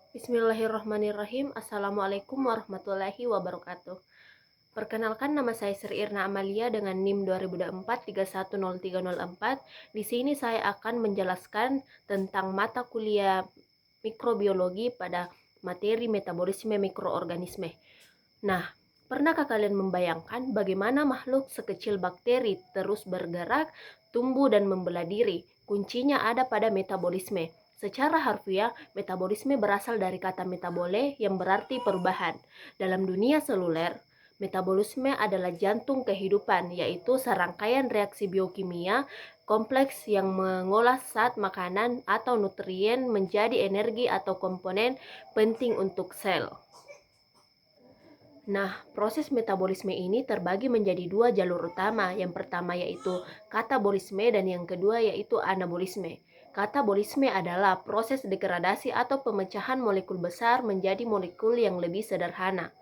Bismillahirrahmanirrahim. Assalamualaikum warahmatullahi wabarakatuh. Perkenalkan, nama saya Sri Irna Amalia dengan NIM 2024 Di sini saya akan menjelaskan tentang mata kuliah mikrobiologi pada materi metabolisme mikroorganisme. Nah, pernahkah kalian membayangkan bagaimana makhluk sekecil bakteri terus bergerak, tumbuh dan membelah diri? Kuncinya ada pada metabolisme. Secara harfiah, metabolisme berasal dari kata metabole yang berarti perubahan. Dalam dunia seluler, metabolisme adalah jantung kehidupan, yaitu serangkaian reaksi biokimia kompleks yang mengolah zat makanan atau nutrien menjadi energi atau komponen penting untuk sel. Nah, proses metabolisme ini terbagi menjadi dua jalur utama. Yang pertama yaitu katabolisme dan yang kedua yaitu anabolisme. Katabolisme adalah proses degradasi atau pemecahan molekul besar menjadi molekul yang lebih sederhana.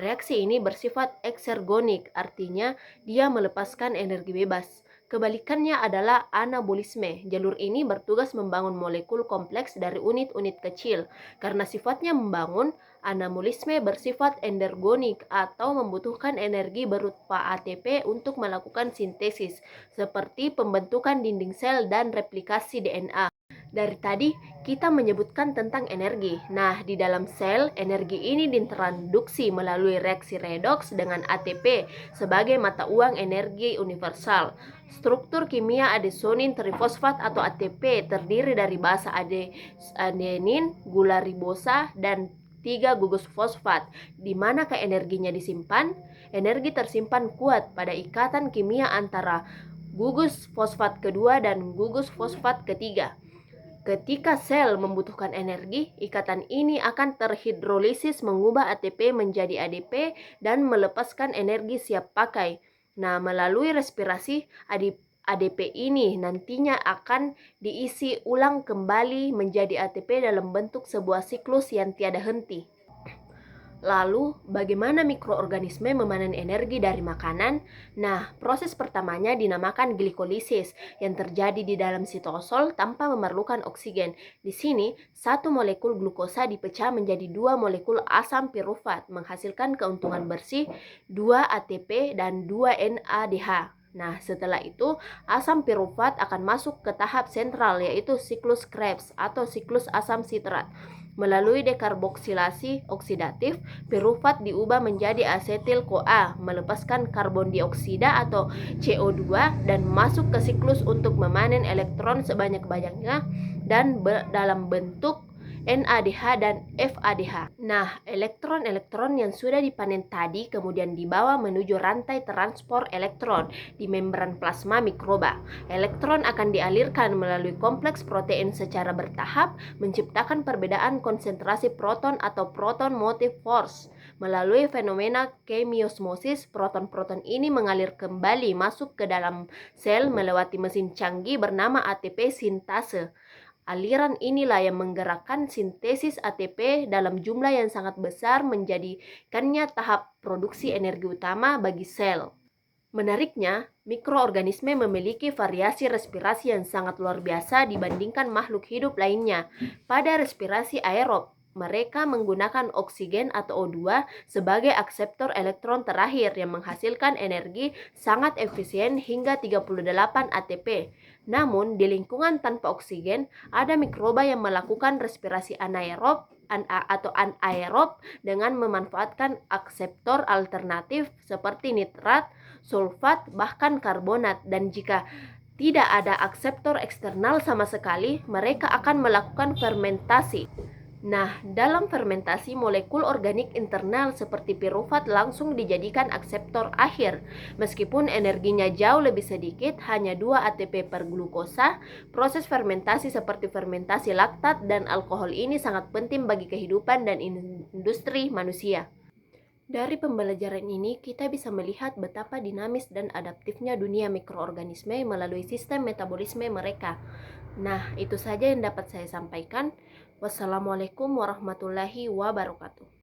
Reaksi ini bersifat eksergonik, artinya dia melepaskan energi bebas. Kebalikannya adalah anabolisme. Jalur ini bertugas membangun molekul kompleks dari unit-unit kecil. Karena sifatnya membangun, anabolisme bersifat endergonik atau membutuhkan energi berupa ATP untuk melakukan sintesis, seperti pembentukan dinding sel dan replikasi DNA. Dari tadi kita menyebutkan tentang energi. Nah, di dalam sel, energi ini diintroduksi melalui reaksi redoks dengan ATP sebagai mata uang energi universal. Struktur kimia adesonin trifosfat atau ATP terdiri dari basa adenin, gula ribosa, dan 3 gugus fosfat. Di manakah energinya disimpan? Energi tersimpan kuat pada ikatan kimia antara gugus fosfat kedua dan gugus fosfat ketiga. Ketika sel membutuhkan energi, ikatan ini akan terhidrolisis mengubah ATP menjadi ADP dan melepaskan energi siap pakai. Nah, melalui respirasi, ADP ini nantinya akan diisi ulang kembali menjadi ATP dalam bentuk sebuah siklus yang tiada henti. Lalu, bagaimana mikroorganisme memanen energi dari makanan? Nah, proses pertamanya dinamakan glikolisis yang terjadi di dalam sitosol tanpa memerlukan oksigen. Di sini, satu molekul glukosa dipecah menjadi dua molekul asam pirufat, menghasilkan keuntungan bersih 2 ATP dan 2 NADH. Nah, setelah itu, asam pirufat akan masuk ke tahap sentral, yaitu siklus Krebs atau siklus asam sitrat. Melalui dekarboksilasi oksidatif, pirufat diubah menjadi asetil-CoA, melepaskan karbon dioksida atau CO2 dan masuk ke siklus untuk memanen elektron sebanyak-banyaknya dan dalam bentuk NADH dan FADH. Nah, elektron-elektron yang sudah dipanen tadi kemudian dibawa menuju rantai transport elektron di membran plasma mikroba. Elektron akan dialirkan melalui kompleks protein secara bertahap, menciptakan perbedaan konsentrasi proton atau proton motive force. Melalui fenomena kemiosmosis, proton-proton ini mengalir kembali masuk ke dalam sel melewati mesin canggih bernama ATP sintase. Aliran inilah yang menggerakkan sintesis ATP dalam jumlah yang sangat besar menjadikannya tahap produksi energi utama bagi sel. Menariknya, mikroorganisme memiliki variasi respirasi yang sangat luar biasa dibandingkan makhluk hidup lainnya. Pada respirasi aerob, mereka menggunakan oksigen atau O2 sebagai akseptor elektron terakhir yang menghasilkan energi sangat efisien hingga 38 ATP. Namun, di lingkungan tanpa oksigen, ada mikroba yang melakukan respirasi anaerob atau anaerob dengan memanfaatkan akseptor alternatif seperti nitrat, sulfat, bahkan karbonat. Dan jika tidak ada akseptor eksternal sama sekali, mereka akan melakukan fermentasi. Nah, dalam fermentasi, molekul organik internal seperti pirufat langsung dijadikan akseptor akhir. Meskipun energinya jauh lebih sedikit, hanya 2 ATP per glukosa, proses fermentasi seperti fermentasi laktat dan alkohol ini sangat penting bagi kehidupan dan industri manusia. Dari pembelajaran ini, kita bisa melihat betapa dinamis dan adaptifnya dunia mikroorganisme melalui sistem metabolisme mereka. Nah, itu saja yang dapat saya sampaikan. Wassalamualaikum warahmatullahi wabarakatuh.